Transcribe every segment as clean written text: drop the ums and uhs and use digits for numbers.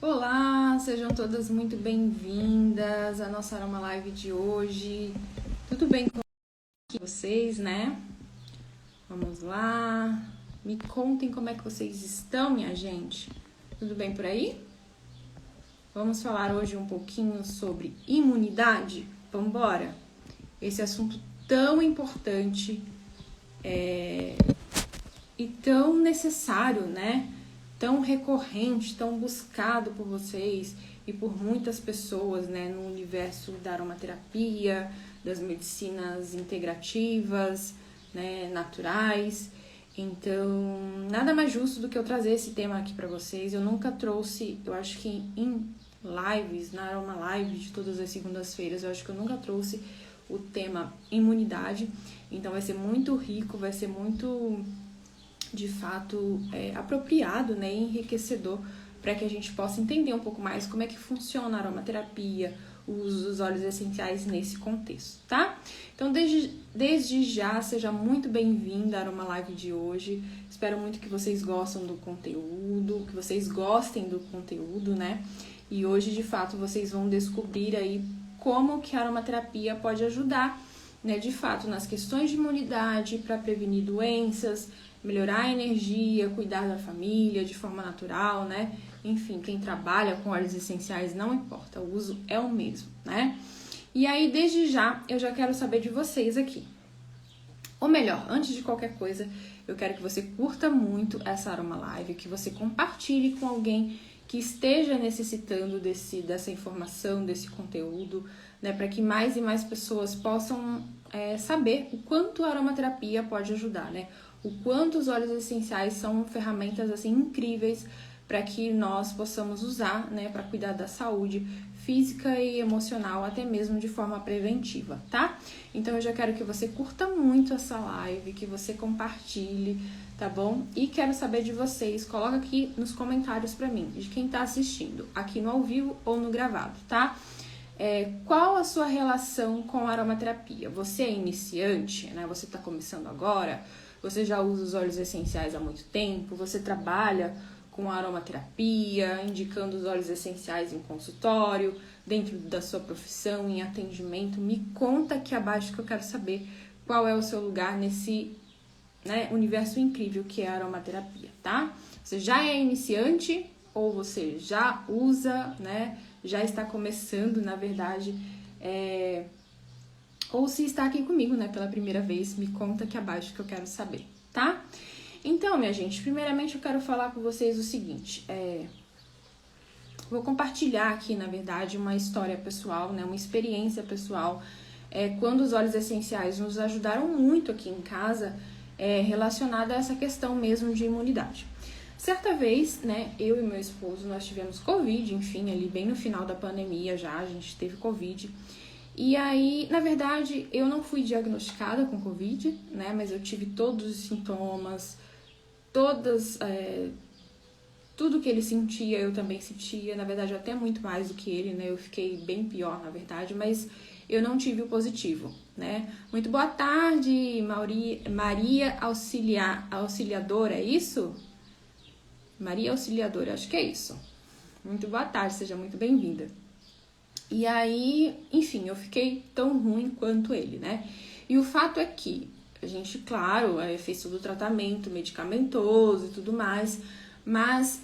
Olá, sejam todas muito bem-vindas à nossa Aroma Live de hoje. Tudo bem com vocês, né? Vamos lá. Me contem como é que vocês estão, minha gente. Tudo bem por aí? Vamos falar hoje um pouquinho sobre imunidade? Vamos embora? Esse assunto tão importante e tão necessário, né? Tão recorrente, tão buscado por vocês e por muitas pessoas, né, no universo da aromaterapia, das medicinas integrativas, né, naturais. Então, nada mais justo do que eu trazer esse tema aqui para vocês. Eu nunca trouxe, eu acho que em lives, na Aroma Live de todas as segundas-feiras, eu acho que eu nunca trouxe o tema imunidade. Então, vai ser muito rico, vai ser muito de fato apropriado, né, e enriquecedor para que a gente possa entender um pouco mais como é que funciona a aromaterapia, o uso dos óleos essenciais nesse contexto, tá? Então, desde já, seja muito bem-vinda à Aroma Live de hoje. Espero muito que vocês gostem do conteúdo, que vocês gostem do conteúdo, né? E hoje, de fato, vocês vão descobrir aí como que a aromaterapia pode ajudar, né, de fato, nas questões de imunidade, para prevenir doenças, melhorar a energia, cuidar da família de forma natural, né? Enfim, quem trabalha com óleos essenciais não importa, o uso é o mesmo, né? E aí, desde já, eu já quero saber de vocês aqui. Ou melhor, antes de qualquer coisa, eu quero que você curta muito essa Aroma Live, que você compartilhe com alguém que esteja necessitando dessa informação, desse conteúdo, né? Para que mais e mais pessoas possam saber o quanto a aromaterapia pode ajudar, né? O quanto os óleos essenciais são ferramentas assim incríveis para que nós possamos usar, né, para cuidar da saúde física e emocional, até mesmo de forma preventiva, tá? Então eu já quero que você curta muito essa live, que você compartilhe, tá bom? E quero saber de vocês, coloca aqui nos comentários para mim, de quem tá assistindo, aqui no ao vivo ou no gravado, tá? Qual a sua relação com a aromaterapia? Você é iniciante, né? Você tá começando agora? Você já usa os óleos essenciais há muito tempo? Você trabalha com aromaterapia, indicando os óleos essenciais em consultório, dentro da sua profissão, em atendimento? Me conta aqui abaixo que eu quero saber qual é o seu lugar nesse, né, universo incrível que é a aromaterapia, tá? Você já é iniciante ou você já usa, né? Já está começando, na verdade, ou se está aqui comigo, né, pela primeira vez, me conta aqui abaixo que eu quero saber, tá? Então, minha gente, primeiramente eu quero falar com vocês o seguinte, vou compartilhar aqui, na verdade, uma história pessoal, né, uma experiência pessoal, quando os óleos essenciais nos ajudaram muito aqui em casa, relacionada a essa questão mesmo de imunidade. Certa vez, né, eu e meu esposo, nós tivemos Covid, enfim, ali bem no final da pandemia já, a gente teve Covid. E aí, na verdade, eu não fui diagnosticada com Covid, né, mas eu tive todos os sintomas, tudo que ele sentia, eu também sentia, na verdade, até muito mais do que ele, né, eu fiquei bem pior, na verdade, mas eu não tive o positivo, né. Muito boa tarde, Maria Auxiliadora, é isso? Maria Auxiliadora, acho que é isso. Muito boa tarde, seja muito bem-vinda. E aí, enfim, eu fiquei tão ruim quanto ele, né? E o fato é que a gente, claro, fez todo o tratamento medicamentoso e tudo mais, mas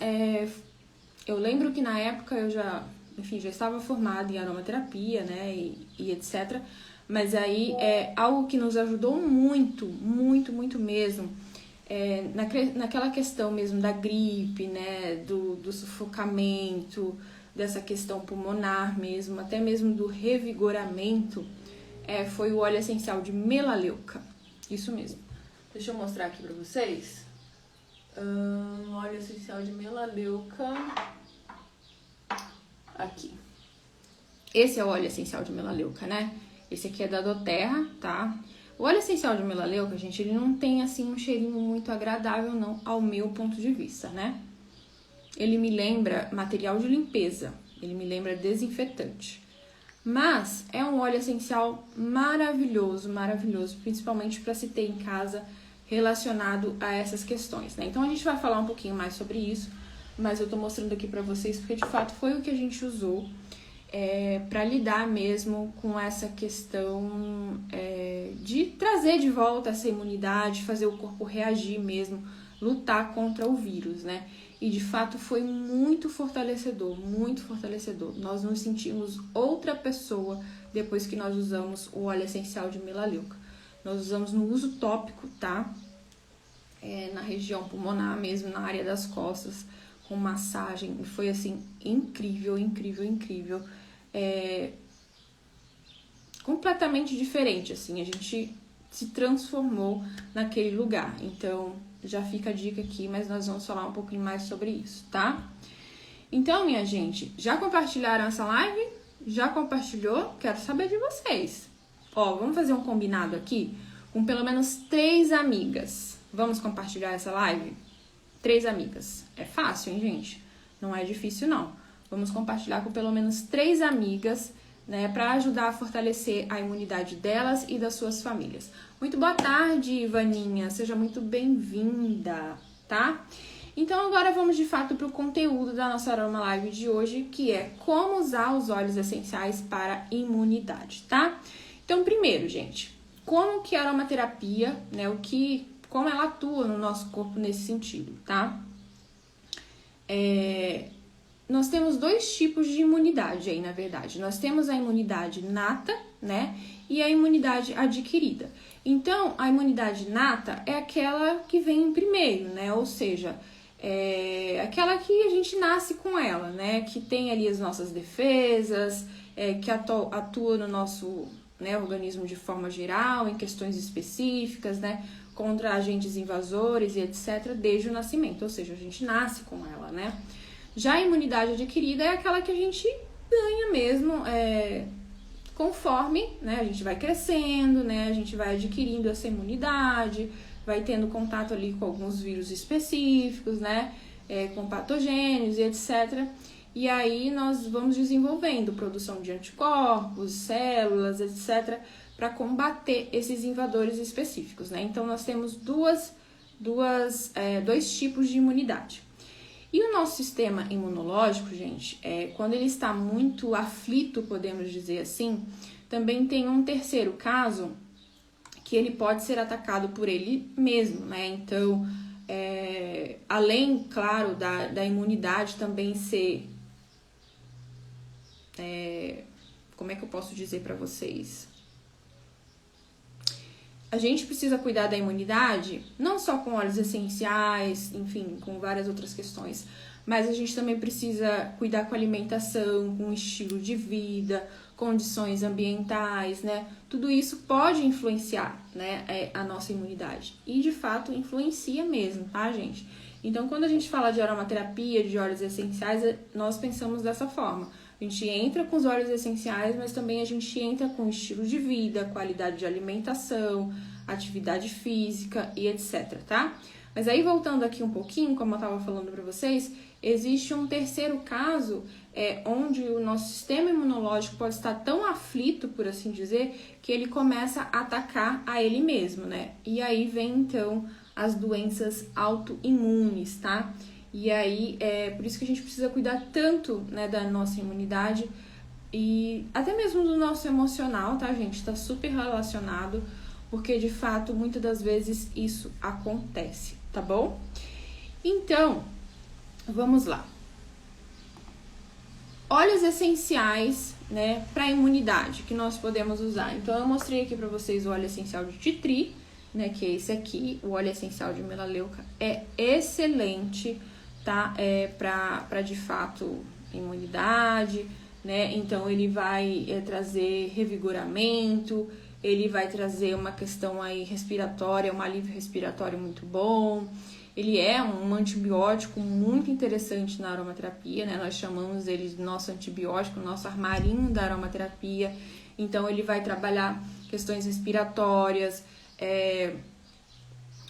eu lembro que na época eu já estava formada em aromaterapia, né, e etc. Mas aí algo que nos ajudou muito, muito, muito mesmo, naquela questão mesmo da gripe, né, do sufocamento, dessa questão pulmonar mesmo, até mesmo do revigoramento, foi o óleo essencial de melaleuca. Isso mesmo. Deixa eu mostrar aqui pra vocês. Óleo essencial de melaleuca. Aqui. Esse é o óleo essencial de melaleuca, né? Esse aqui é da doTERRA, tá? O óleo essencial de melaleuca, gente, ele não tem, assim, um cheirinho muito agradável, não, ao meu ponto de vista, né? Ele me lembra material de limpeza, ele me lembra desinfetante. Mas é um óleo essencial maravilhoso, maravilhoso, principalmente para se ter em casa relacionado a essas questões, né? Então a gente vai falar um pouquinho mais sobre isso, mas eu tô mostrando aqui pra vocês porque de fato foi o que a gente usou para lidar mesmo com essa questão de trazer de volta essa imunidade, fazer o corpo reagir mesmo, lutar contra o vírus, né? E de fato foi muito fortalecedor, muito fortalecedor. Nós nos sentimos outra pessoa depois que nós usamos o óleo essencial de melaleuca. Nós usamos no uso tópico, tá? Na região pulmonar mesmo, na área das costas, com massagem. E foi assim, incrível, incrível, incrível. Completamente diferente, assim, a gente se transformou naquele lugar. Então, já fica a dica aqui, mas nós vamos falar um pouquinho mais sobre isso, tá? Então, minha gente, já compartilharam essa live? Já compartilhou? Quero saber de vocês. Ó, vamos fazer um combinado aqui com pelo menos 3 amigas. Vamos compartilhar essa live? 3 amigas. É fácil, hein, gente? Não é difícil, não. Vamos compartilhar com pelo menos 3 amigas, né, para ajudar a fortalecer a imunidade delas e das suas famílias. Muito boa tarde, Ivaninha. Seja muito bem-vinda, tá? Então, agora vamos de fato para o conteúdo da nossa Aroma Live de hoje, que é como usar os óleos essenciais para imunidade, tá? Então, primeiro, gente, como que a aromaterapia, né, como ela atua no nosso corpo nesse sentido, tá? Nós temos 2 tipos de imunidade aí, na verdade. Nós temos a imunidade nata, né, e a imunidade adquirida. Então, a imunidade nata é aquela que vem primeiro, né, ou seja, aquela que a gente nasce com ela, né, que tem ali as nossas defesas, que atua no nosso, né, organismo de forma geral, em questões específicas, né, contra agentes invasores e etc, desde o nascimento, ou seja, a gente nasce com ela, né. Já a imunidade adquirida é aquela que a gente ganha mesmo conforme, né, a gente vai crescendo, né, a gente vai adquirindo essa imunidade, vai tendo contato ali com alguns vírus específicos, né, com patogênios e etc. E aí nós vamos desenvolvendo produção de anticorpos, células, etc., para combater esses invasores específicos, né. Então nós temos dois tipos de imunidade. E o nosso sistema imunológico, gente, quando ele está muito aflito, podemos dizer assim, também tem um terceiro caso, que ele pode ser atacado por ele mesmo, né? Então, além, claro, da imunidade também ser... como é que eu posso dizer para vocês? A gente precisa cuidar da imunidade, não só com óleos essenciais, enfim, com várias outras questões, mas a gente também precisa cuidar com a alimentação, com o estilo de vida, condições ambientais, né? Tudo isso pode influenciar, né, a nossa imunidade. E, de fato, influencia mesmo, tá, gente? Então, quando a gente fala de aromaterapia, de óleos essenciais, nós pensamos dessa forma. A gente entra com os óleos essenciais, mas também a gente entra com estilo de vida, qualidade de alimentação, atividade física e etc, tá? Mas aí, voltando aqui um pouquinho, como eu estava falando para vocês, existe um terceiro caso onde o nosso sistema imunológico pode estar tão aflito, por assim dizer, que ele começa a atacar a ele mesmo, né? E aí vem, então, as doenças autoimunes, tá? E aí, por isso que a gente precisa cuidar tanto, né, da nossa imunidade e até mesmo do nosso emocional, tá, gente? Tá super relacionado, porque, de fato, muitas das vezes isso acontece, tá bom? Então, vamos lá. Óleos essenciais, né, para imunidade, que nós podemos usar. Então, eu mostrei aqui para vocês o óleo essencial de tea tree, né, que é esse aqui, o óleo essencial de melaleuca. É excelente, tá? Para de fato imunidade, né? Então ele vai trazer revigoramento, ele vai trazer uma questão aí respiratória, um alívio respiratório muito bom. Ele é um antibiótico muito interessante na aromaterapia, né? Nós chamamos ele de nosso antibiótico, nosso armarinho da aromaterapia. Então ele vai trabalhar questões respiratórias,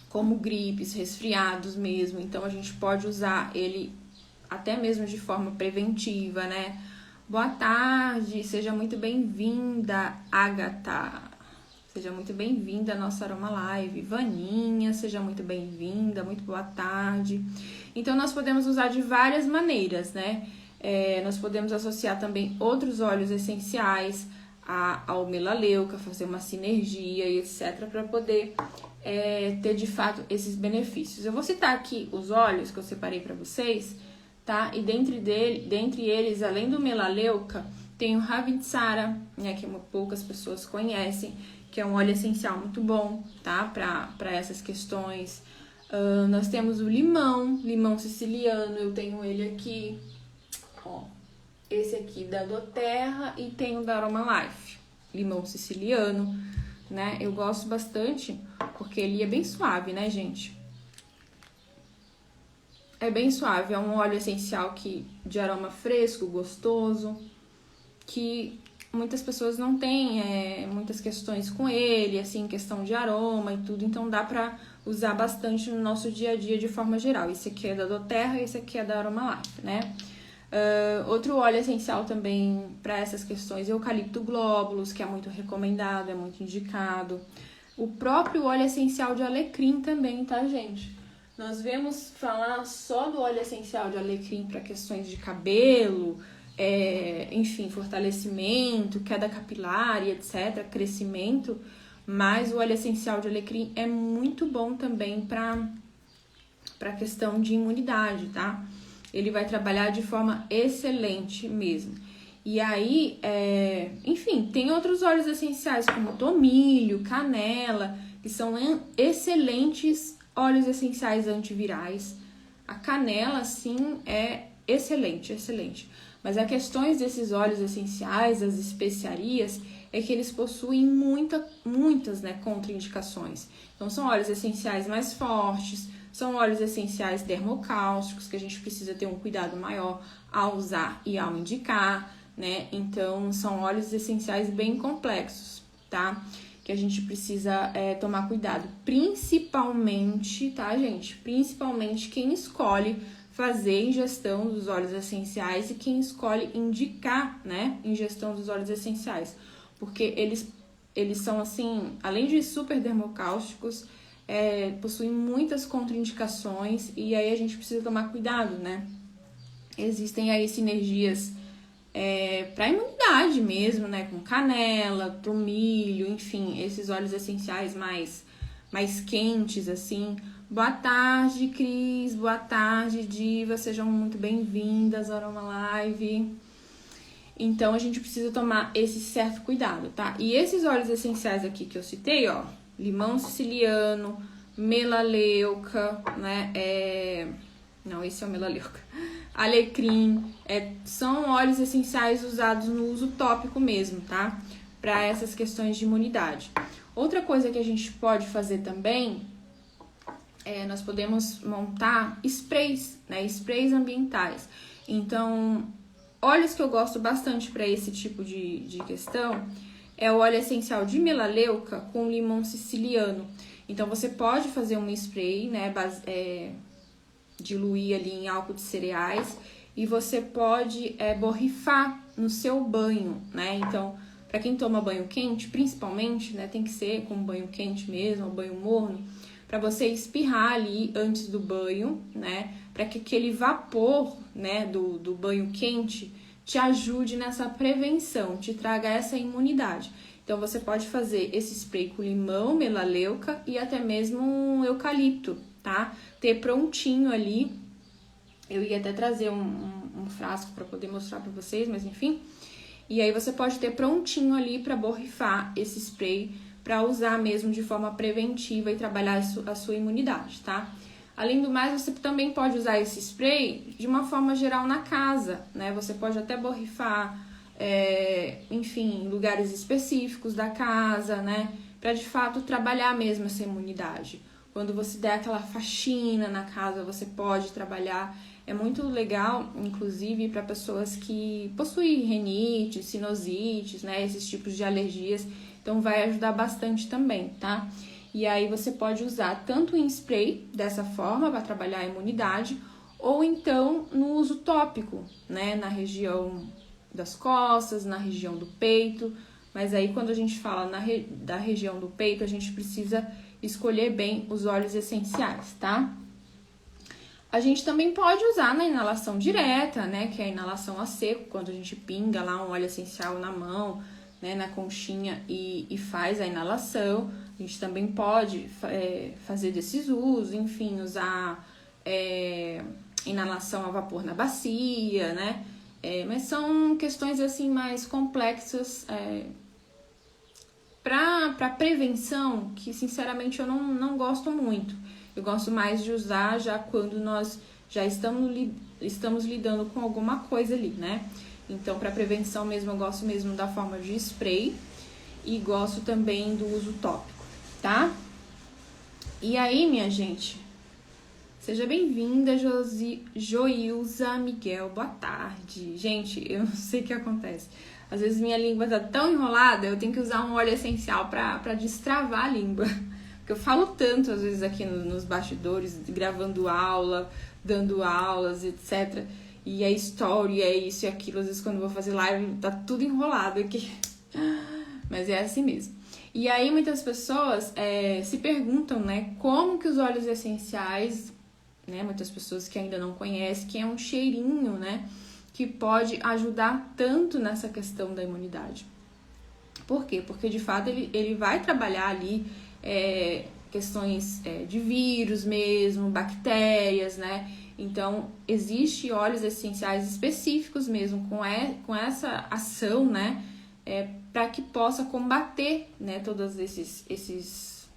como gripes, resfriados mesmo. Então, a gente pode usar ele até mesmo de forma preventiva, né? Boa tarde, seja muito bem-vinda, Agatha. Seja muito bem-vinda à nossa Aroma Live. Vaninha, seja muito bem-vinda, muito boa tarde. Então, nós podemos usar de várias maneiras, né? Nós podemos associar também outros óleos essenciais ao melaleuca, fazer uma sinergia e etc. para poder ter de fato esses benefícios. Eu vou citar aqui os óleos que eu separei para vocês, tá? E dentre eles, além do melaleuca, tem o Ravintsara, né, que poucas pessoas conhecem, que é um óleo essencial muito bom, tá? Para essas questões. Nós temos o limão siciliano, eu tenho ele aqui, ó. Esse aqui da doTERRA e tem o da Aromalife, limão siciliano, né? Eu gosto bastante porque ele é bem suave, né, gente? É bem suave, é um óleo essencial de aroma fresco, gostoso, que muitas pessoas não têm muitas questões com ele, assim, questão de aroma e tudo, então dá pra usar bastante no nosso dia a dia de forma geral. Esse aqui é da doTERRA e esse aqui é da Aromalife, né? Outro óleo essencial também para essas questões é o eucalipto glóbulos, que é muito recomendado, é muito indicado. O próprio óleo essencial de alecrim também, tá, gente? Nós vemos falar só do óleo essencial de alecrim para questões de cabelo, enfim, fortalecimento, queda capilar e etc., crescimento, mas o óleo essencial de alecrim é muito bom também para questão de imunidade, tá? Ele vai trabalhar de forma excelente mesmo. E aí, enfim, tem outros óleos essenciais como tomilho, canela, que são excelentes óleos essenciais antivirais. A canela, sim, é excelente, excelente. Mas as questões desses óleos essenciais, as especiarias, é que eles possuem muitas, né, contraindicações. Então, são óleos essenciais mais fortes, são óleos essenciais dermocáusticos, que a gente precisa ter um cuidado maior ao usar e ao indicar, né? Então, são óleos essenciais bem complexos, tá? Que a gente precisa tomar cuidado. Principalmente, tá, gente? Principalmente quem escolhe fazer ingestão dos óleos essenciais e quem escolhe indicar, né, ingestão dos óleos essenciais. Porque eles são, assim, além de super dermocáusticos, possuem muitas contraindicações e aí a gente precisa tomar cuidado, né? Existem aí sinergias para imunidade mesmo, né? Com canela, tomilho, enfim, esses óleos essenciais mais quentes, assim. Boa tarde, Cris. Boa tarde, Diva. Sejam muito bem-vindas ao Aromalive. Então, a gente precisa tomar esse certo cuidado, tá? E esses óleos essenciais aqui que eu citei, ó, limão siciliano, melaleuca, né? Não, esse é o melaleuca. Alecrim, são óleos essenciais usados no uso tópico mesmo, tá? Para essas questões de imunidade. Outra coisa que a gente pode fazer também nós podemos montar sprays, né? Sprays ambientais. Então, óleos que eu gosto bastante para esse tipo de questão é o óleo essencial de melaleuca com limão siciliano. Então, você pode fazer um spray, né? Diluir ali em álcool de cereais e você pode borrifar no seu banho, né? Então, para quem toma banho quente, principalmente, né? Tem que ser com banho quente mesmo, banho morno, para você espirrar ali antes do banho, né? Para que aquele vapor, né, do banho quente te ajude nessa prevenção, te traga essa imunidade. Então, você pode fazer esse spray com limão, melaleuca e até mesmo eucalipto, tá? Ter prontinho ali. Eu ia até trazer um frasco para poder mostrar para vocês, mas enfim. E aí, você pode ter prontinho ali para borrifar esse spray para usar mesmo de forma preventiva e trabalhar a sua imunidade, tá? Além do mais, você também pode usar esse spray de uma forma geral na casa, né? Você pode até borrifar, enfim, em lugares específicos da casa, né? Para de fato trabalhar mesmo essa imunidade. Quando você der aquela faxina na casa, você pode trabalhar. É muito legal, inclusive, para pessoas que possuem rinite, sinusites, né? Esses tipos de alergias. Então, vai ajudar bastante também, tá? E aí, você pode usar tanto em spray, dessa forma, para trabalhar a imunidade, ou então no uso tópico, né? Na região das costas, na região do peito. Mas aí, quando a gente fala da região do peito, a gente precisa escolher bem os óleos essenciais, tá? A gente também pode usar na inalação direta, né, que é a inalação a seco, quando a gente pinga lá um óleo essencial na mão, né, na conchinha e faz a inalação. A gente também pode fazer desses usos, enfim, usar inalação a vapor na bacia, né, mas são questões assim mais complexas para prevenção, que sinceramente eu não gosto muito. Eu gosto mais de usar já quando nós já estamos lidando com alguma coisa ali, né? Então, para prevenção mesmo, eu gosto mesmo da forma de spray e gosto também do uso tópico, tá? E aí, minha gente, seja bem-vinda, Joilza Miguel, boa tarde. Gente, eu não sei o que acontece. Às vezes minha língua tá tão enrolada, eu tenho que usar um óleo essencial pra destravar a língua. Porque eu falo tanto, às vezes, aqui nos bastidores, gravando aula, dando aulas, etc. E é story, é isso e aquilo. Às vezes, quando eu vou fazer live, tá tudo enrolado aqui. Mas é assim mesmo. E aí, muitas pessoas se perguntam, né, como que os óleos essenciais, né, muitas pessoas que ainda não conhecem, que é um cheirinho, né, que pode ajudar tanto nessa questão da imunidade. Por quê? Porque, de fato, ele vai trabalhar ali questões de vírus mesmo, bactérias, né? Então, existe óleos essenciais específicos mesmo com essa ação, né? Para que possa combater, né, todos esses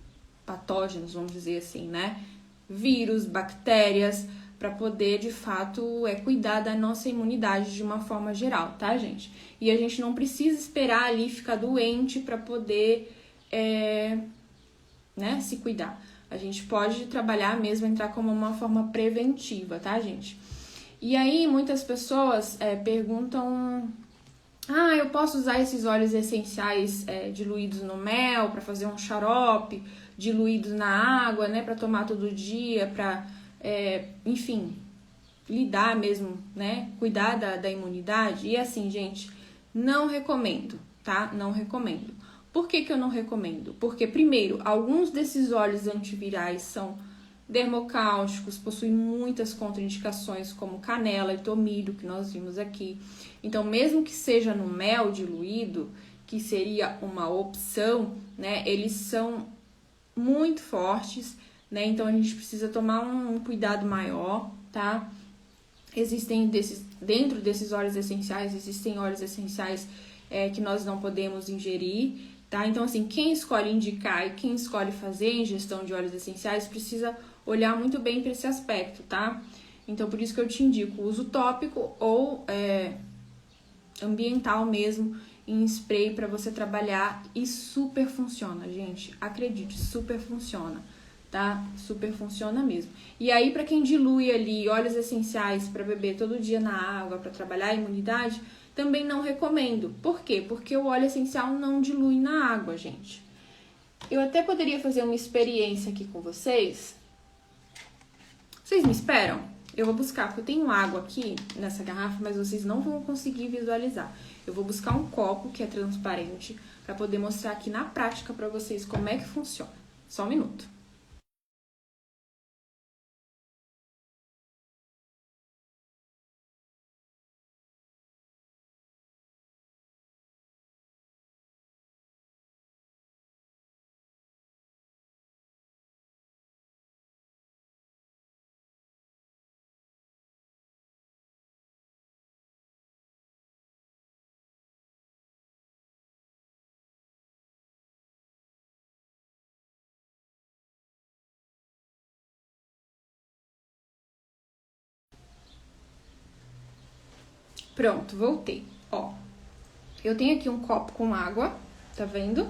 patógenos, vamos dizer assim, né? Vírus, bactérias, para poder, de fato, cuidar da nossa imunidade de uma forma geral, tá, gente? E a gente não precisa esperar ali ficar doente para poder né, se cuidar. A gente pode trabalhar mesmo, entrar como uma forma preventiva, tá, gente? E aí, muitas pessoas perguntam: ah, eu posso usar esses óleos essenciais diluídos no mel para fazer um xarope, diluídos na água, né, para tomar todo dia, para, enfim, lidar mesmo, né, cuidar da imunidade? E assim, gente, não recomendo, tá? Não recomendo. Por que eu não recomendo? Porque, primeiro, alguns desses óleos antivirais são dermocáusticos, possuem muitas contraindicações, como canela e tomilho, que nós vimos aqui. Então, mesmo que seja no mel diluído, que seria uma opção, né, eles são muito fortes, né, então a gente precisa tomar um cuidado maior, tá? Dentro desses óleos essenciais, existem óleos essenciais que nós não podemos ingerir, tá? Então, assim, quem escolhe indicar e quem escolhe fazer a ingestão de óleos essenciais precisa olhar muito bem para esse aspecto, tá? Então, por isso que eu te indico o uso tópico ou ambiental mesmo, em spray para você trabalhar, e super funciona, gente. Acredite, super funciona, tá? Super funciona mesmo. E aí, para quem dilui ali óleos essenciais para beber todo dia na água, para trabalhar a imunidade, também não recomendo. Por quê? Porque o óleo essencial não dilui na água, gente. Eu até poderia fazer uma experiência aqui com vocês. Vocês me esperam? Eu vou buscar, porque eu tenho água aqui nessa garrafa, mas vocês não vão conseguir visualizar. Eu vou buscar um copo que é transparente para poder mostrar aqui na prática para vocês como é que funciona. Só um minuto. Pronto, voltei. Ó, eu tenho aqui um copo com água, tá vendo?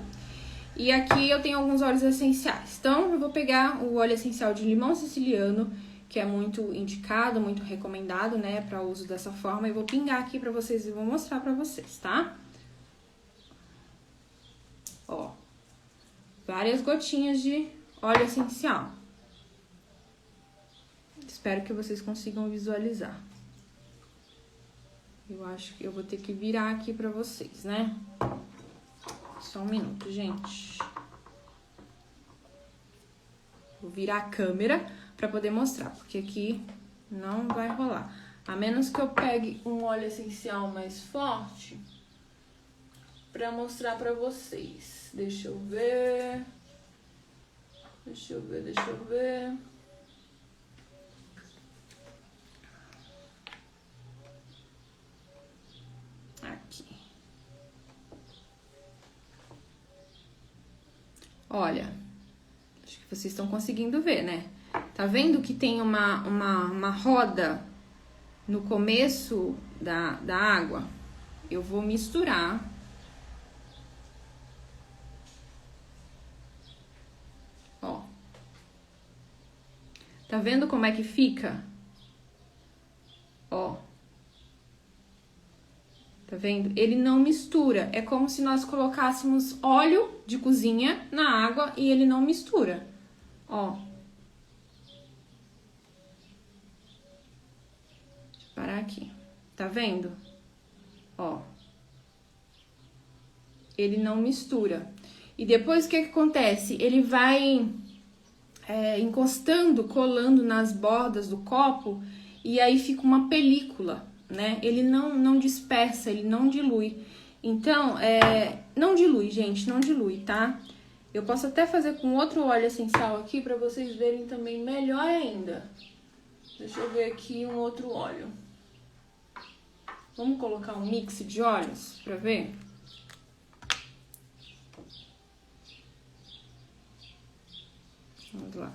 E aqui eu tenho alguns óleos essenciais. Então, eu vou pegar o óleo essencial de limão siciliano, que é muito indicado, muito recomendado, né, para uso dessa forma. E vou pingar aqui pra vocês e vou mostrar pra vocês, tá? Ó, várias gotinhas de óleo essencial. Espero que vocês consigam visualizar. Eu acho que eu vou ter que virar aqui pra vocês, né? Só um minuto, gente. Vou virar a câmera pra poder mostrar, porque aqui Não vai rolar. A menos que eu pegue um óleo essencial mais forte pra mostrar pra vocês. Deixa eu ver. Aqui. Olha, acho que vocês estão conseguindo ver, né? Tá vendo que tem uma roda no começo da água? Eu vou misturar. Ó. Tá vendo como é que fica? Ó. Tá vendo? Ele não mistura. É como se nós colocássemos óleo de cozinha na água e ele não mistura. Ó. Deixa eu parar aqui. Tá vendo? Ó. Ele não mistura. E depois o que acontece? Ele vai encostando, colando nas bordas do copo e aí fica uma película, né? Ele não dispersa, ele não dilui. Então, não dilui, gente, não dilui, tá? Eu posso até fazer com outro óleo essencial aqui pra vocês verem também melhor ainda. Deixa eu ver aqui um outro óleo. Vamos colocar um mix de óleos pra ver? Vamos lá.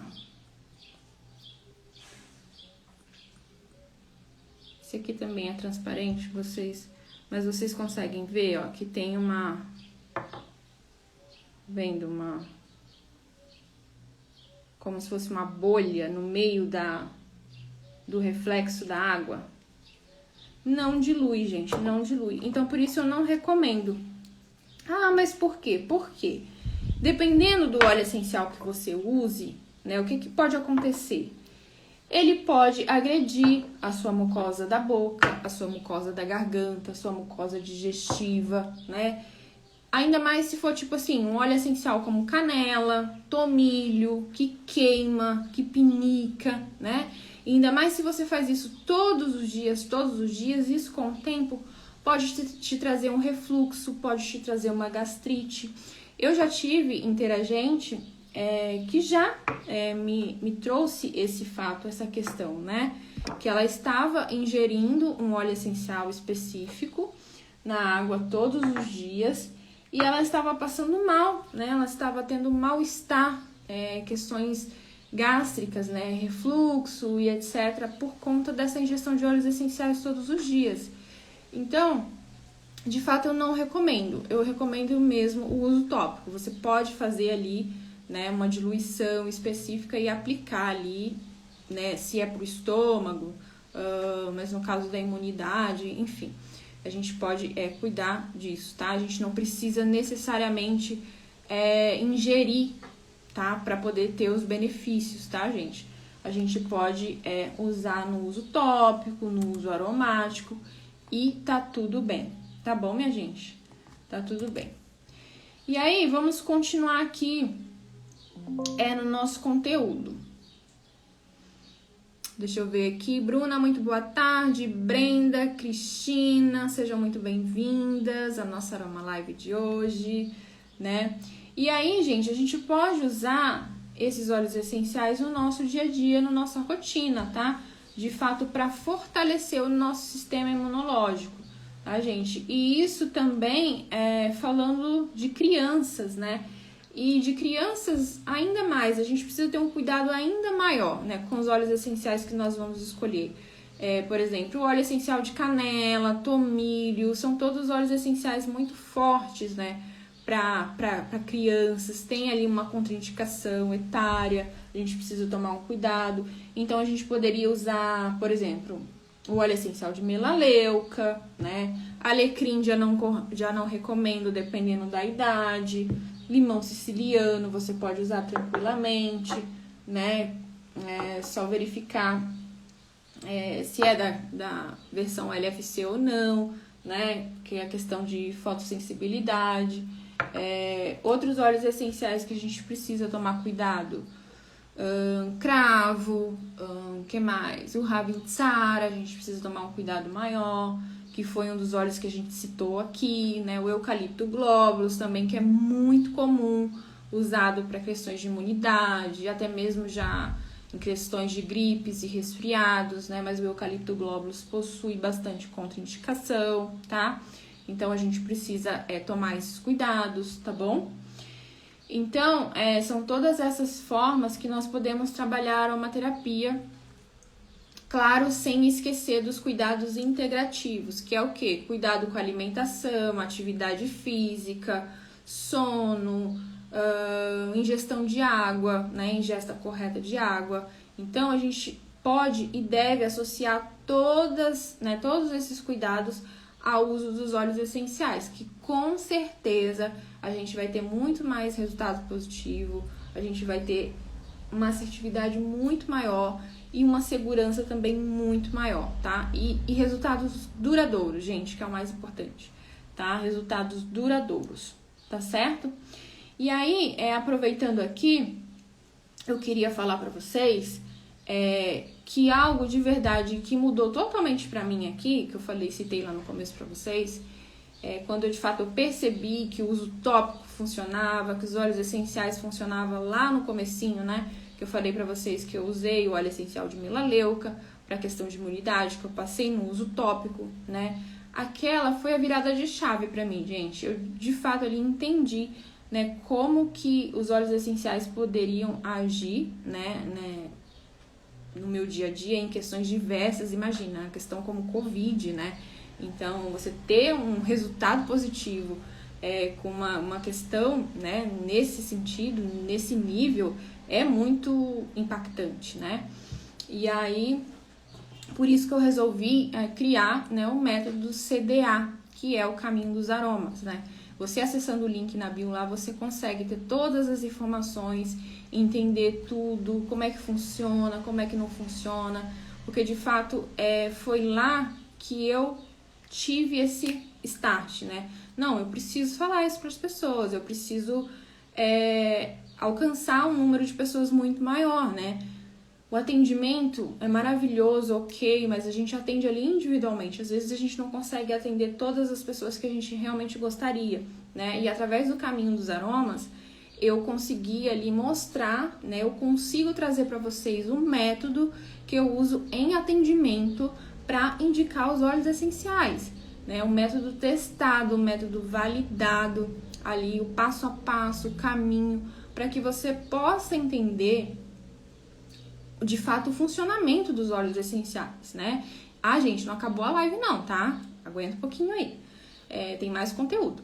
Esse aqui também é transparente, mas vocês conseguem ver, ó, que tem vendo como se fosse uma bolha no meio do reflexo da água. Não dilui, gente, não dilui. Então, por isso eu não recomendo. Ah, mas por quê? Por quê? Dependendo do óleo essencial que você use, né, o que pode acontecer? Ele pode agredir a sua mucosa da boca, a sua mucosa da garganta, a sua mucosa digestiva, né? Ainda mais se for, tipo assim, um óleo essencial como canela, tomilho, que queima, que pinica, né? E ainda mais se você faz isso todos os dias, isso com o tempo pode te trazer um refluxo, pode te trazer uma gastrite. Eu já tive interagente que já me trouxe esse fato, essa questão, né? Que ela estava ingerindo um óleo essencial específico na água todos os dias e ela estava passando mal, né? Ela estava tendo mal-estar, questões gástricas, né? Refluxo e etc. por conta dessa ingestão de óleos essenciais todos os dias. Então, de fato, eu não recomendo. Eu recomendo mesmo o uso tópico. Você pode fazer ali, né, uma diluição específica e aplicar ali, né, se é pro estômago, mas no caso da imunidade, enfim. A gente pode cuidar disso, tá? A gente não precisa necessariamente ingerir, tá? Para poder ter os benefícios, tá, gente? A gente pode usar no uso tópico, no uso aromático e tá tudo bem. Tá bom, minha gente? Tá tudo bem. E aí, vamos continuar aqui no nosso conteúdo. Deixa eu ver aqui. Bruna, muito boa tarde. Brenda, Cristina, sejam muito bem-vindas à nossa Aroma Live de hoje, né? E aí, gente, a gente pode usar esses óleos essenciais no nosso dia a dia, na nossa rotina, tá? De fato, para fortalecer o nosso sistema imunológico, tá, gente? E isso também falando de crianças, né? E de crianças ainda mais, a gente precisa ter um cuidado ainda maior, né, com os óleos essenciais que nós vamos escolher. Por exemplo, o óleo essencial de canela, tomilho, são todos óleos essenciais muito fortes, né, para crianças. Tem ali uma contraindicação etária, a gente precisa tomar um cuidado. Então, a gente poderia usar, por exemplo, o óleo essencial de melaleuca, né, alecrim já não recomendo, dependendo da idade. Limão siciliano você pode usar tranquilamente, né? Só verificar se é da versão LFC ou não, né? Que é a questão de fotossensibilidade. Outros óleos essenciais que a gente precisa tomar cuidado. cravo, que mais? O Ravintsara, a gente precisa tomar um cuidado maior, que foi um dos óleos que a gente citou aqui, né? O eucalipto globulus também, que é muito comum, usado para questões de imunidade, até mesmo já em questões de gripes e resfriados, né? Mas o eucalipto globulus possui bastante contraindicação, tá? Então, a gente precisa tomar esses cuidados, tá bom? Então, são todas essas formas que nós podemos trabalhar a aromaterapia, claro, sem esquecer dos cuidados integrativos, que é o quê? Cuidado com a alimentação, atividade física, sono, ingestão de água, né? Ingesta correta de água. Então, a gente pode e deve associar todos esses cuidados ao uso dos óleos essenciais, que com certeza a gente vai ter muito mais resultado positivo, a gente vai ter uma assertividade muito maior e uma segurança também muito maior, tá? E resultados duradouros, gente, que é o mais importante, tá? Resultados duradouros, tá certo? E aí, aproveitando aqui, eu queria falar pra vocês que algo de verdade que mudou totalmente pra mim aqui, que eu citei lá no começo pra vocês, quando de fato eu percebi que o uso tópico funcionava, que os óleos essenciais funcionavam lá no comecinho, né? Que eu falei pra vocês que eu usei o óleo essencial de melaleuca pra questão de imunidade, que eu passei no uso tópico, né? Aquela foi a virada de chave pra mim, gente. Eu de fato ali entendi, né, como que os óleos essenciais poderiam agir, né, no meu dia a dia em questões diversas. Imagina, a questão como Covid, né? Então, você ter um resultado positivo com uma questão, né, nesse sentido, nesse nível, é muito impactante, né? E aí, por isso que eu resolvi criar, né, o método CDA, que é o caminho dos aromas, né? Você acessando o link na bio lá, você consegue ter todas as informações, entender tudo, como é que funciona, como é que não funciona, porque de fato foi lá que eu tive esse start, né? Não, eu preciso falar isso para as pessoas, eu preciso alcançar um número de pessoas muito maior, né? O atendimento é maravilhoso, ok, mas a gente atende ali individualmente. Às vezes a gente não consegue atender todas as pessoas que a gente realmente gostaria, né? E através do caminho dos aromas, eu consegui ali mostrar, né? Eu consigo trazer para vocês um método que eu uso em atendimento para indicar os óleos essenciais, né? Um método testado, um método validado ali, o passo a passo, o caminho, para que você possa entender de fato o funcionamento dos óleos essenciais, né? Ah, gente, não acabou a live não, tá? Aguenta um pouquinho aí. Tem mais conteúdo.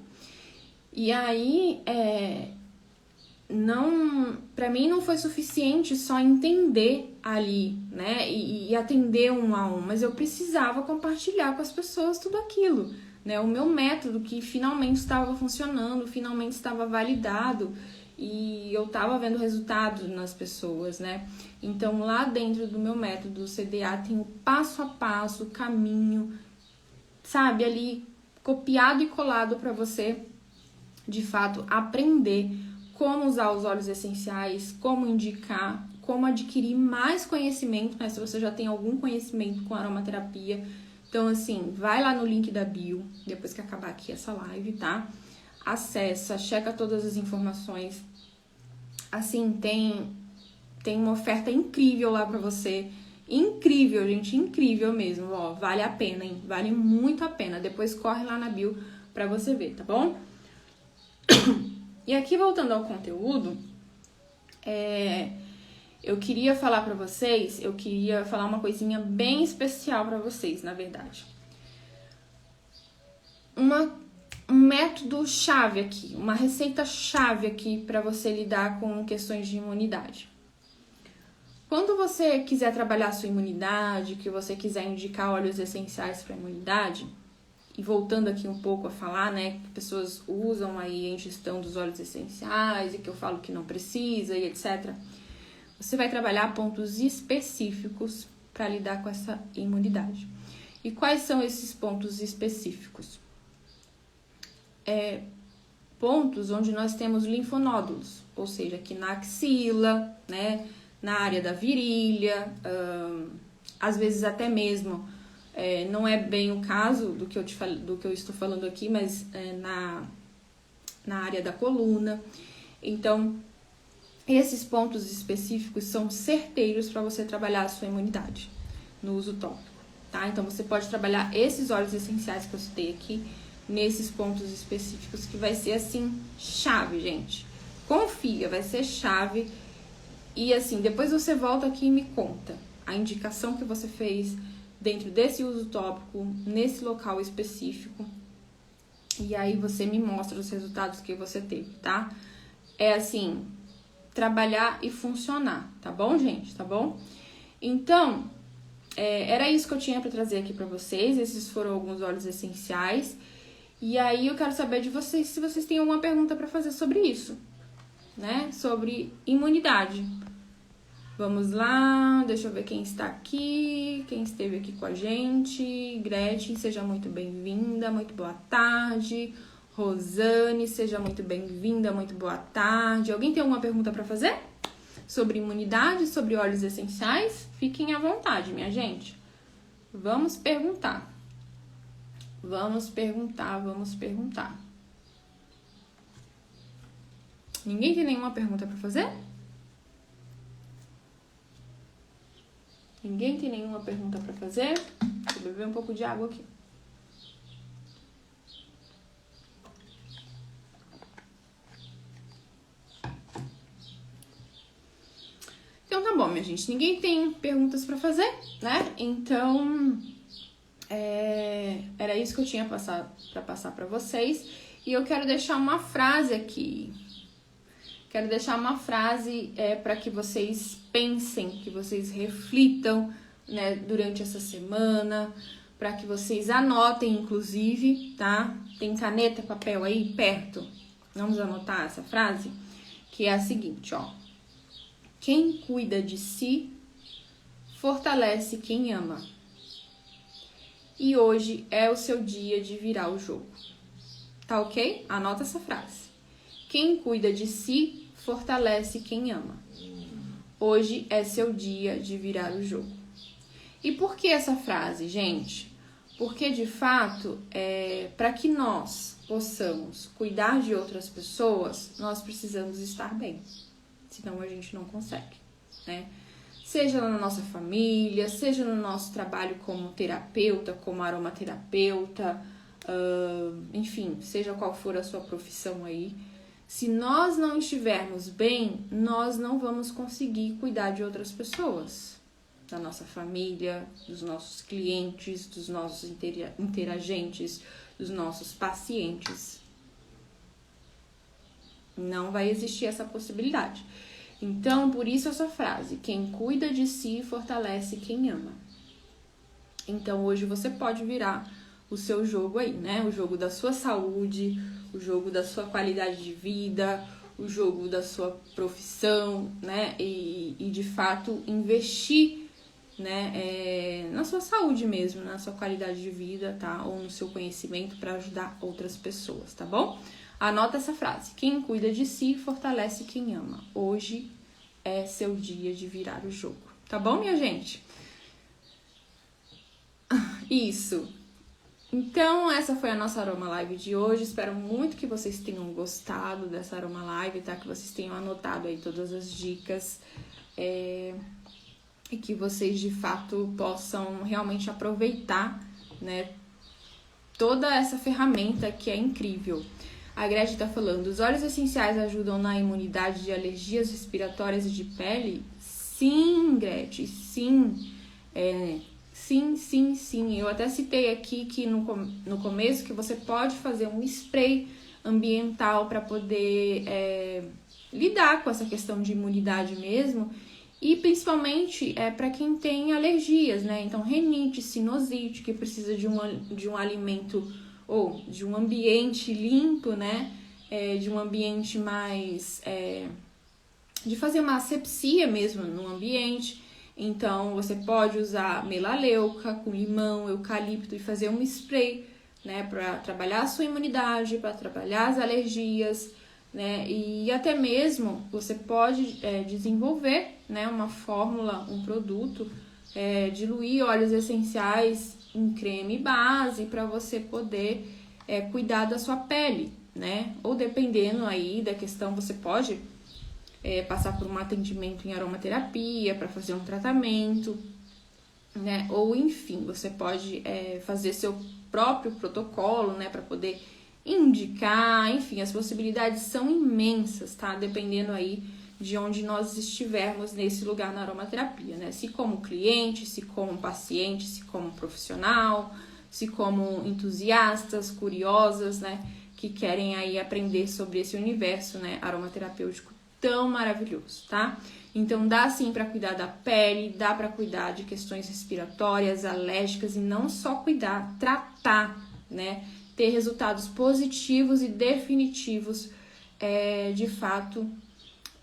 E aí, pra mim não foi suficiente só entender ali, né? E atender um a um, mas eu precisava compartilhar com as pessoas tudo aquilo, né? O meu método que finalmente estava funcionando, finalmente estava validado, e eu tava vendo resultados nas pessoas, né? Então, lá dentro do meu método CDA tem o passo a passo, o caminho, sabe? Ali, copiado e colado para você, de fato, aprender como usar os óleos essenciais, como indicar, como adquirir mais conhecimento, né? Se você já tem algum conhecimento com aromaterapia. Então, assim, vai lá no link da bio, depois que acabar aqui essa live, tá? Acessa, checa todas as informações. Assim, tem uma oferta incrível lá pra você. Incrível, gente, incrível mesmo, ó. Vale a pena, hein? Vale muito a pena. Depois corre lá na bio pra você ver, tá bom? E aqui, voltando ao conteúdo, eu queria falar pra vocês, eu queria falar uma coisinha bem especial pra vocês, na verdade. Um método chave aqui, uma receita chave aqui para você lidar com questões de imunidade. Quando você quiser trabalhar a sua imunidade, que você quiser indicar óleos essenciais para imunidade, e voltando aqui um pouco a falar, né, que pessoas usam aí a ingestão dos óleos essenciais e que eu falo que não precisa e etc. Você vai trabalhar pontos específicos para lidar com essa imunidade. E quais são esses pontos específicos? Pontos onde nós temos linfonódulos, ou seja, aqui na axila, né, na área da virilha, às vezes até mesmo, não é bem o caso do que eu estou falando aqui, mas na área da coluna. Então, esses pontos específicos são certeiros para você trabalhar a sua imunidade no uso tópico, tá? Então, você pode trabalhar esses óleos essenciais que eu citei aqui, nesses pontos específicos, que vai ser, assim, chave, gente. Confia, vai ser chave. E, assim, depois você volta aqui e me conta a indicação que você fez dentro desse uso tópico, nesse local específico. E aí, você me mostra os resultados que você teve, tá? É, assim, trabalhar e funcionar, tá bom, gente? Tá bom? Então, era isso que eu tinha para trazer aqui para vocês. Esses foram alguns óleos essenciais. E aí eu quero saber de vocês se vocês têm alguma pergunta para fazer sobre isso, né? Sobre imunidade. Vamos lá, deixa eu ver quem está aqui, quem esteve aqui com a gente. Gretchen, seja muito bem-vinda, muito boa tarde. Rosane, seja muito bem-vinda, muito boa tarde. Alguém tem alguma pergunta para fazer? Sobre imunidade, sobre óleos essenciais? Fiquem à vontade, minha gente. Vamos perguntar. Vamos perguntar. Ninguém tem nenhuma pergunta para fazer? Ninguém tem nenhuma pergunta para fazer? Deixa eu beber um pouco de água aqui. Então tá bom, minha gente. Ninguém tem perguntas para fazer, né? Então, era isso que eu tinha para passar para vocês. E eu quero deixar uma frase aqui. Quero deixar uma frase para que vocês pensem, que vocês reflitam, né, durante essa semana, para que vocês anotem, inclusive, tá? Tem caneta, papel aí perto? Vamos anotar essa frase? Que é a seguinte, ó. Quem cuida de si, fortalece quem ama. E hoje é o seu dia de virar o jogo. Tá ok? Anota essa frase. Quem cuida de si, fortalece quem ama. Hoje é seu dia de virar o jogo. E por que essa frase, gente? Porque, de fato, para que nós possamos cuidar de outras pessoas, nós precisamos estar bem. Senão a gente não consegue, né? Seja na nossa família, seja no nosso trabalho como terapeuta, como aromaterapeuta, enfim, seja qual for a sua profissão aí. Se nós não estivermos bem, nós não vamos conseguir cuidar de outras pessoas. Da nossa família, dos nossos clientes, dos nossos interagentes, dos nossos pacientes. Não vai existir essa possibilidade. Então, por isso essa frase, quem cuida de si, fortalece quem ama. Então, hoje você pode virar o seu jogo aí, né? O jogo da sua saúde, o jogo da sua qualidade de vida, o jogo da sua profissão, né? E de fato, investir, né? Na sua saúde mesmo, na sua qualidade de vida, tá? Ou no seu conhecimento para ajudar outras pessoas, tá bom? Anota essa frase. Quem cuida de si, fortalece quem ama. Hoje é seu dia de virar o jogo. Tá bom, minha gente? Isso. Então, essa foi a nossa Aroma Live de hoje. Espero muito que vocês tenham gostado dessa Aroma Live, tá? Que vocês tenham anotado aí todas as dicas. E que vocês, de fato, possam realmente aproveitar, né? Toda essa ferramenta que é incrível. A Gretchen tá falando, os óleos essenciais ajudam na imunidade de alergias respiratórias e de pele? Sim, Gretchen, sim. Sim. Eu até citei aqui que no começo que você pode fazer um spray ambiental para poder lidar com essa questão de imunidade mesmo. E principalmente para quem tem alergias, né? Então, rinite, sinusite, que precisa de um alimento ou de um ambiente limpo, né? De um ambiente mais... de fazer uma asepsia mesmo no ambiente. Então, você pode usar melaleuca com limão, eucalipto e fazer um spray, né? Para trabalhar a sua imunidade, para trabalhar as alergias, né? E até mesmo você pode desenvolver, né, uma fórmula, um produto, diluir óleos essenciais em creme base para você poder cuidar da sua pele, né? Ou dependendo aí da questão, você pode passar por um atendimento em aromaterapia para fazer um tratamento, né? Ou enfim, você pode fazer seu próprio protocolo, né, para poder indicar, enfim, as possibilidades são imensas, tá? Dependendo aí de onde nós estivermos nesse lugar na aromaterapia, né? Se como cliente, se como paciente, se como profissional, se como entusiastas, curiosas, né? Que querem aí aprender sobre esse universo, né, aromaterapêutico tão maravilhoso, tá? Então dá sim para cuidar da pele, dá para cuidar de questões respiratórias, alérgicas e não só cuidar, tratar, né? Ter resultados positivos e definitivos, de fato,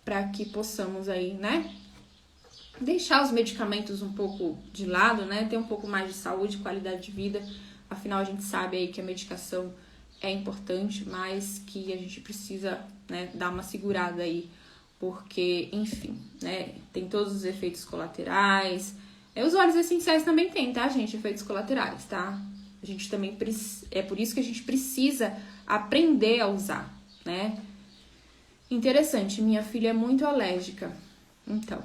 para que possamos aí, né, deixar os medicamentos um pouco de lado, né, ter um pouco mais de saúde, qualidade de vida. Afinal, a gente sabe aí que a medicação é importante, mas que a gente precisa, né, dar uma segurada aí, porque, enfim, né, tem todos os efeitos colaterais. Os óleos essenciais também tem, tá, gente, efeitos colaterais, tá? A gente também é por isso que a gente precisa aprender a usar, né? Interessante, minha filha é muito alérgica. Então,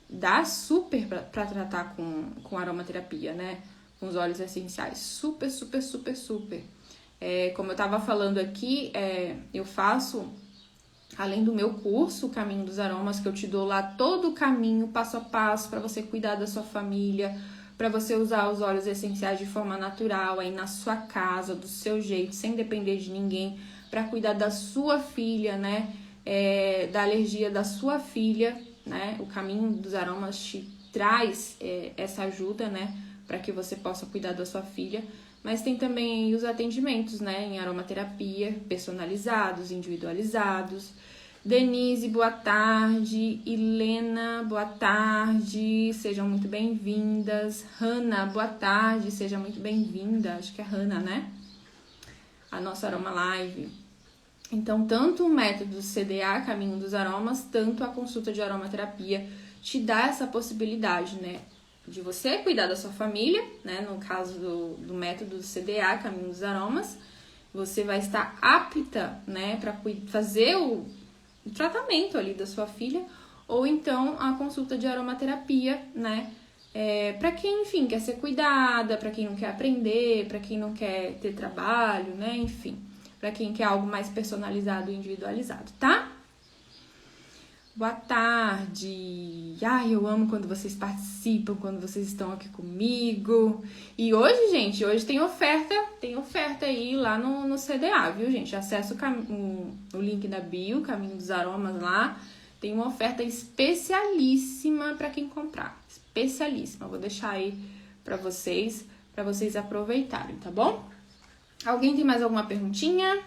dá super pra tratar com aromaterapia, né? Com os óleos essenciais. Super, super, super, super. Como eu tava falando aqui, eu faço, além do meu curso, o Caminho dos Aromas, que eu te dou lá todo o caminho, passo a passo, para você cuidar da sua família, para você usar os óleos essenciais de forma natural, aí na sua casa, do seu jeito, sem depender de ninguém, para cuidar da sua filha, né? Da alergia da sua filha, né? O Caminho dos Aromas te traz essa ajuda, né? Para que você possa cuidar da sua filha. Mas tem também os atendimentos, né? Em aromaterapia, personalizados, individualizados. Denise, boa tarde. Helena, boa tarde. Sejam muito bem-vindas. Hanna, boa tarde. Seja muito bem-vinda. Acho que é Hanna, né? A nossa Aroma Live. Então, tanto o método CDA, Caminho dos Aromas, tanto a consulta de aromaterapia te dá essa possibilidade, né? De você cuidar da sua família, né? No caso do método CDA, Caminho dos Aromas, você vai estar apta, né? Para fazer o tratamento ali da sua filha, ou então a consulta de aromaterapia, né? Para quem, enfim, quer ser cuidada, para quem não quer aprender, para quem não quer ter trabalho, né? Enfim, para quem quer algo mais personalizado e individualizado, tá? Boa tarde! Ai, eu amo quando vocês participam, quando vocês estão aqui comigo. E hoje, gente, tem oferta aí lá no CDA, viu, gente? Acessa o link da bio, Caminho dos Aromas lá. Tem uma oferta especialíssima para quem comprar. Especialíssima. Vou deixar aí para vocês aproveitarem, tá bom? Alguém tem mais alguma perguntinha?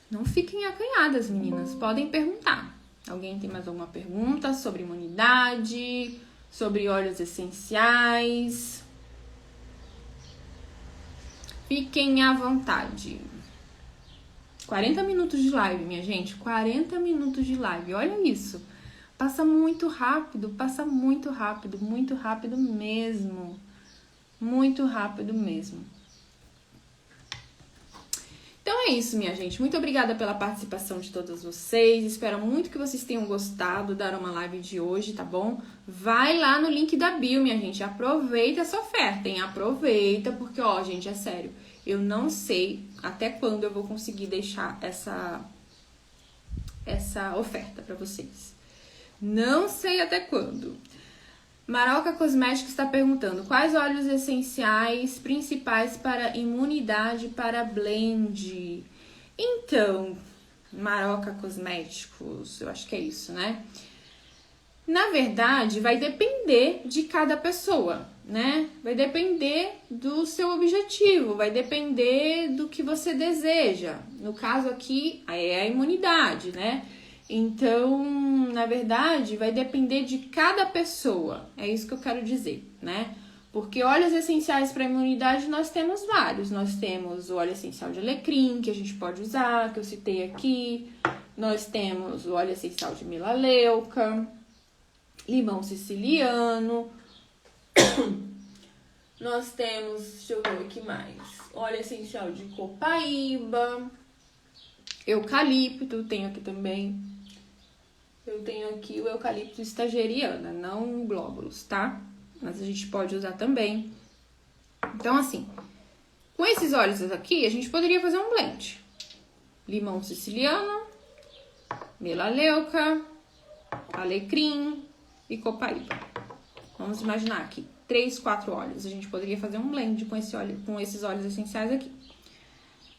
Não fiquem acanhadas, meninas. Podem perguntar. Alguém tem mais alguma pergunta sobre imunidade, sobre óleos essenciais? Fiquem à vontade. 40 minutos de live, minha gente. 40 minutos de live. Olha isso. Passa muito rápido mesmo. Muito rápido mesmo. Então é isso, minha gente. Muito obrigada pela participação de todas vocês. Espero muito que vocês tenham gostado da Aroma Live de hoje, tá bom? Vai lá no link da bio, minha gente. Aproveita essa oferta, hein? Aproveita, porque, ó, gente, é sério. Eu não sei até quando eu vou conseguir deixar essa oferta pra vocês. Não sei até quando. Maroca Cosméticos está perguntando quais óleos essenciais principais para imunidade para blend. Então, Maroca Cosméticos, eu acho que é isso, né? Na verdade, vai depender de cada pessoa, né? Vai depender do seu objetivo, vai depender do que você deseja. No caso aqui, é a imunidade, né? Então, na verdade, vai depender de cada pessoa. É isso que eu quero dizer, né? Porque óleos essenciais para imunidade nós temos vários. Nós temos o óleo essencial de alecrim, que a gente pode usar, que eu citei aqui. Nós temos o óleo essencial de melaleuca, limão siciliano. Nós temos, deixa eu ver o que mais, óleo essencial de copaíba, eucalipto, tenho aqui também. Eu tenho aqui o eucalipto stageriana, não glóbulos, tá? Mas a gente pode usar também. Então, assim, com esses óleos aqui, a gente poderia fazer um blend. Limão siciliano, melaleuca, alecrim e copaíba. Vamos imaginar aqui, 3, 4 óleos. A gente poderia fazer um blend com esses óleos essenciais aqui.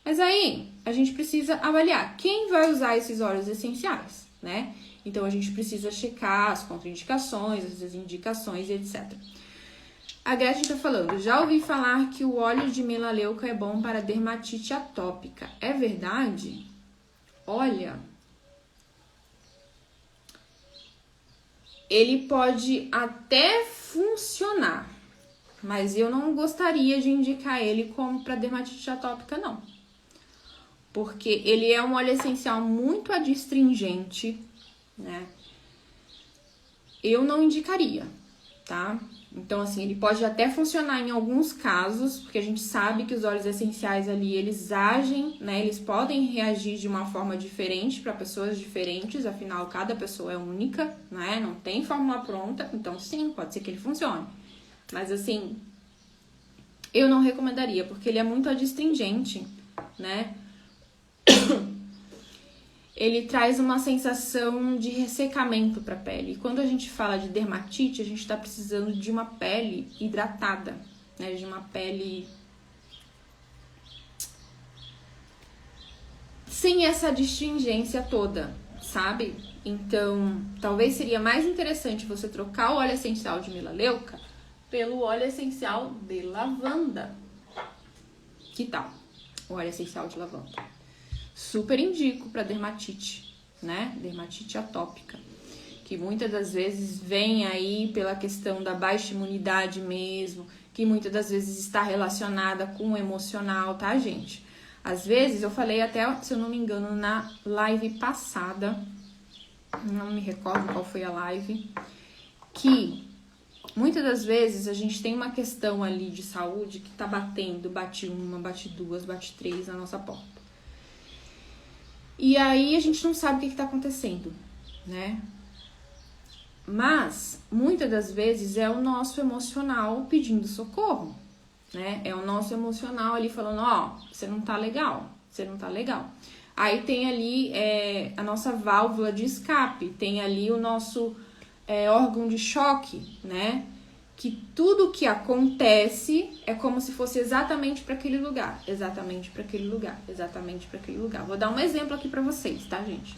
Mas aí, a gente precisa avaliar quem vai usar esses óleos essenciais, né? Então, a gente precisa checar as contraindicações, as indicações, etc. A Gretchen tá falando, já ouvi falar que o óleo de melaleuca é bom para dermatite atópica. É verdade? Olha, ele pode até funcionar, mas eu não gostaria de indicar ele como para dermatite atópica, não. Porque ele é um óleo essencial muito adstringente, né? Eu não indicaria, tá? Então, assim, ele pode até funcionar em alguns casos, porque a gente sabe que os óleos essenciais ali, eles agem, né? Eles podem reagir de uma forma diferente para pessoas diferentes, afinal, cada pessoa é única, né? Não tem fórmula pronta, então sim, pode ser que ele funcione. Mas, assim, eu não recomendaria, porque ele é muito adstringente, né? Ele traz uma sensação de ressecamento para a pele. E quando a gente fala de dermatite, a gente está precisando de uma pele hidratada, né? De uma pele sem essa astringência toda, sabe? Então, talvez seria mais interessante você trocar o óleo essencial de melaleuca pelo óleo essencial de lavanda. Que tal? O óleo essencial de lavanda. Super indico para dermatite, né? Dermatite atópica, que muitas das vezes vem aí pela questão da baixa imunidade mesmo, que muitas das vezes está relacionada com o emocional, tá, gente? Às vezes, eu falei até, se eu não me engano, na live passada, não me recordo qual foi a live, que muitas das vezes a gente tem uma questão ali de saúde que tá batendo, bate uma, bate duas, bate três na nossa porta. E aí a gente não sabe o que tá acontecendo, né? Mas, muitas das vezes, é o nosso emocional pedindo socorro, né? É o nosso emocional ali falando, ó, você não tá legal, você não tá legal. Aí tem ali a nossa válvula de escape, tem ali o nosso órgão de choque, né? Que tudo que acontece é como se fosse exatamente para aquele lugar, exatamente para aquele lugar, exatamente para aquele lugar. Vou dar um exemplo aqui para vocês, tá, gente?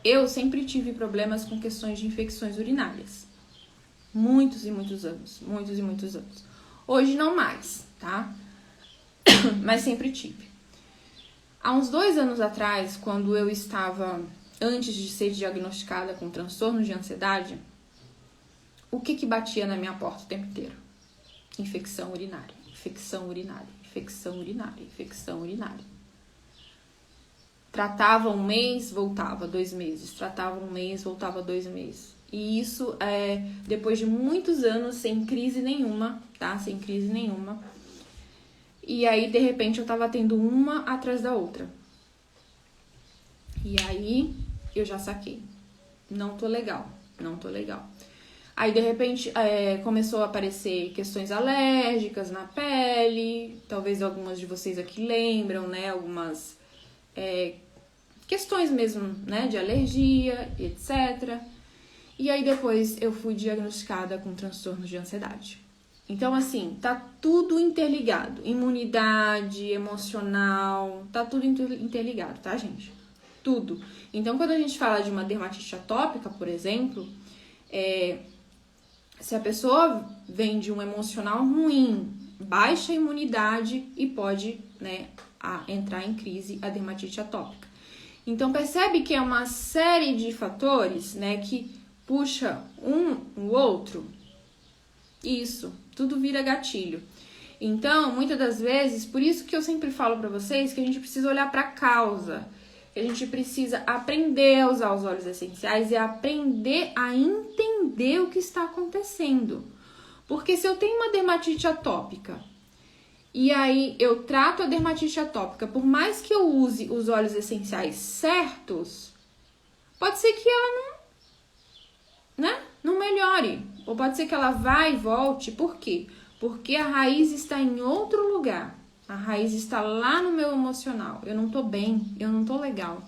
Eu sempre tive problemas com questões de infecções urinárias. Muitos e muitos anos, muitos e muitos anos. Hoje não mais, tá? Mas sempre tive. Há uns 2 anos atrás, quando eu estava, antes de ser diagnosticada com transtorno de ansiedade, o que batia na minha porta o tempo inteiro? Infecção urinária, infecção urinária, infecção urinária, infecção urinária. Tratava 1 mês, voltava 2 meses. Tratava 1 mês, voltava 2 meses. E isso depois de muitos anos sem crise nenhuma, tá? Sem crise nenhuma. E aí, de repente, eu tava tendo uma atrás da outra. E aí, eu já saquei. Não tô legal, não tô legal. Aí, de repente, começou a aparecer questões alérgicas na pele. Talvez algumas de vocês aqui lembram, né? Algumas questões mesmo, né? De alergia, etc. E aí, depois, eu fui diagnosticada com transtorno de ansiedade. Então, assim, tá tudo interligado. Imunidade, emocional, tá tudo interligado, tá, gente? Tudo. Então, quando a gente fala de uma dermatite atópica, por exemplo, se a pessoa vem de um emocional ruim, baixa imunidade e pode, né, entrar em crise a dermatite atópica. Então, percebe que é uma série de fatores, né, que puxa o outro, Isso, tudo vira gatilho. Então, muitas das vezes, por isso que eu sempre falo pra vocês que a gente precisa olhar pra causa. Que a gente precisa aprender a usar os óleos essenciais e aprender a entender o que está acontecendo. Porque se eu tenho uma dermatite atópica e aí eu trato a dermatite atópica, por mais que eu use os óleos essenciais certos, pode ser que ela não melhore. Ou pode ser que ela vá e volte. Por quê? Porque a raiz está em outro lugar. A raiz está lá no meu emocional. Eu não tô bem, eu não tô legal.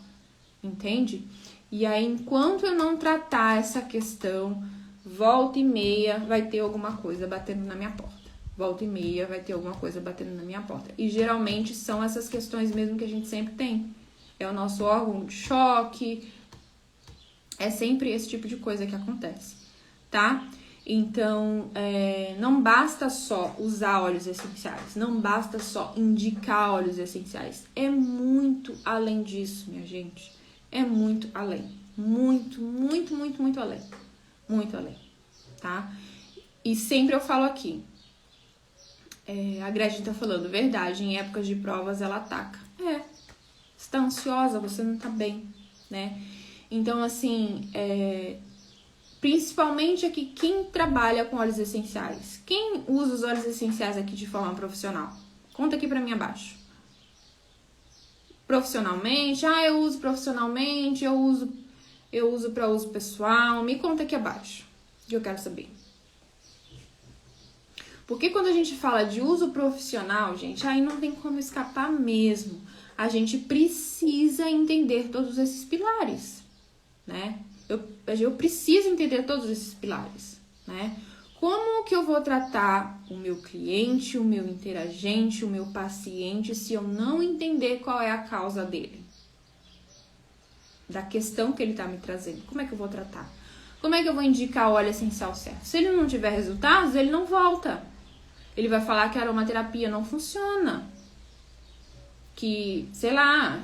Entende? E aí, enquanto eu não tratar essa questão, volta e meia vai ter alguma coisa batendo na minha porta. Volta e meia vai ter alguma coisa batendo na minha porta. E geralmente são essas questões mesmo que a gente sempre tem. É o nosso órgão de choque. É sempre esse tipo de coisa que acontece, tá? Então, não basta só usar óleos essenciais, não basta só indicar óleos essenciais. É muito além disso, minha gente. É muito além. Muito, muito, muito, muito além. Muito além, tá? E sempre eu falo aqui. A Gretchen tá falando, verdade, em épocas de provas ela ataca. Você tá ansiosa, você não tá bem, né? Então, assim, principalmente aqui, quem trabalha com óleos essenciais? Quem usa os óleos essenciais aqui de forma profissional? Conta aqui pra mim abaixo. Profissionalmente? Eu uso profissionalmente, eu uso pra uso pessoal. Me conta aqui abaixo, que eu quero saber. Porque quando a gente fala de uso profissional, gente, aí não tem como escapar mesmo. A gente precisa entender todos esses pilares, né? Eu preciso entender todos esses pilares, né? Como que eu vou tratar o meu cliente, o meu interagente, o meu paciente, se eu não entender qual é a causa dele? Da questão que ele tá me trazendo. Como é que eu vou tratar? Como é que eu vou indicar o óleo essencial certo? Se ele não tiver resultados, ele não volta. Ele vai falar que a aromaterapia não funciona. Que, sei lá,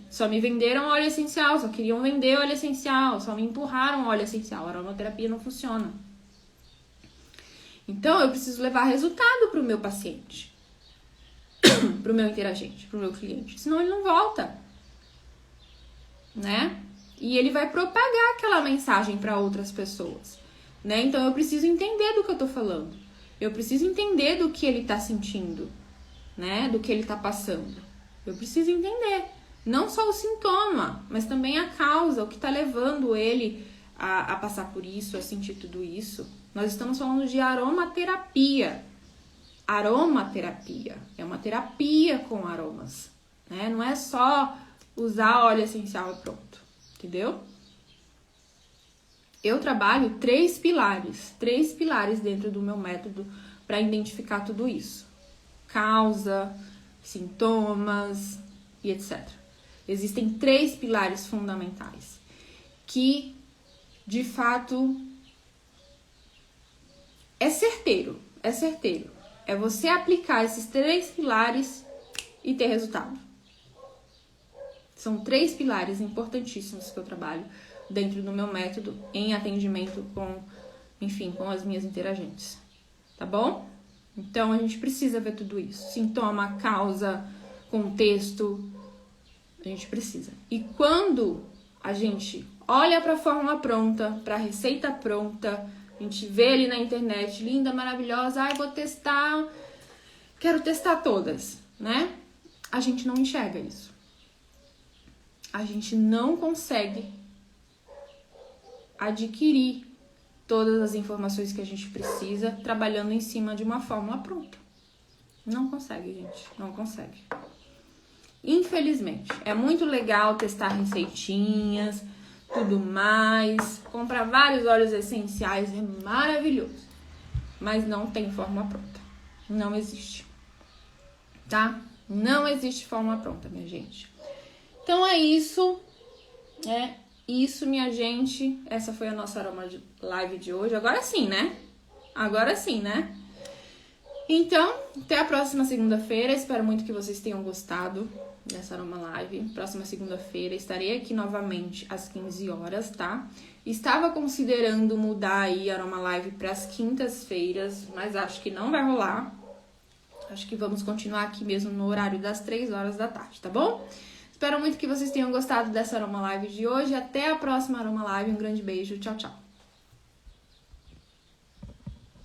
só me venderam óleo essencial, só queriam vender óleo essencial, só me empurraram óleo essencial, a aromaterapia não funciona. Então, eu preciso levar resultado pro meu paciente, pro meu interagente, pro meu cliente, senão ele não volta, né? E ele vai propagar aquela mensagem para outras pessoas, né? Então, eu preciso entender do que eu tô falando, eu preciso entender do que ele tá sentindo, né? Do que ele tá passando. Eu preciso entender, não só o sintoma, mas também a causa, o que está levando ele a passar por isso, a sentir tudo isso. Nós estamos falando de aromaterapia. Aromaterapia é uma terapia com aromas, né? Não é só usar óleo essencial e pronto, entendeu? Eu trabalho 3 pilares dentro do meu método para identificar tudo isso. Causa, sintomas e etc. Existem 3 pilares fundamentais que, de fato, é certeiro. É você aplicar esses 3 pilares e ter resultado. São 3 pilares importantíssimos que eu trabalho dentro do meu método em atendimento com as minhas interagentes. Tá bom? Então, a gente precisa ver tudo isso. Sintoma, causa, contexto. A gente precisa. E quando a gente olha para a fórmula pronta, para a receita pronta, a gente vê ali na internet, linda, maravilhosa, vou testar, quero testar todas, né? A gente não enxerga isso. A gente não consegue adquirir todas as informações que a gente precisa trabalhando em cima de uma fórmula pronta. Não consegue, gente. Não consegue. Infelizmente. É muito legal testar receitinhas, tudo mais. Comprar vários óleos essenciais é maravilhoso. Mas não tem fórmula pronta. Não existe. Tá? Não existe fórmula pronta, minha gente. Então é isso. Isso, minha gente, essa foi a nossa aroma live de hoje. Agora sim, né? Então, até a próxima segunda-feira. Espero muito que vocês tenham gostado. dessa Aroma Live. Próxima segunda-feira estarei aqui novamente às 15 horas, tá? Estava considerando mudar aí a Aroma Live para as quintas-feiras, mas acho que não vai rolar. Acho que vamos continuar aqui mesmo no horário das 3 horas da tarde, tá bom? Espero muito que vocês tenham gostado dessa Aroma Live de hoje. Até a próxima Aroma Live. Um grande beijo. Tchau, tchau.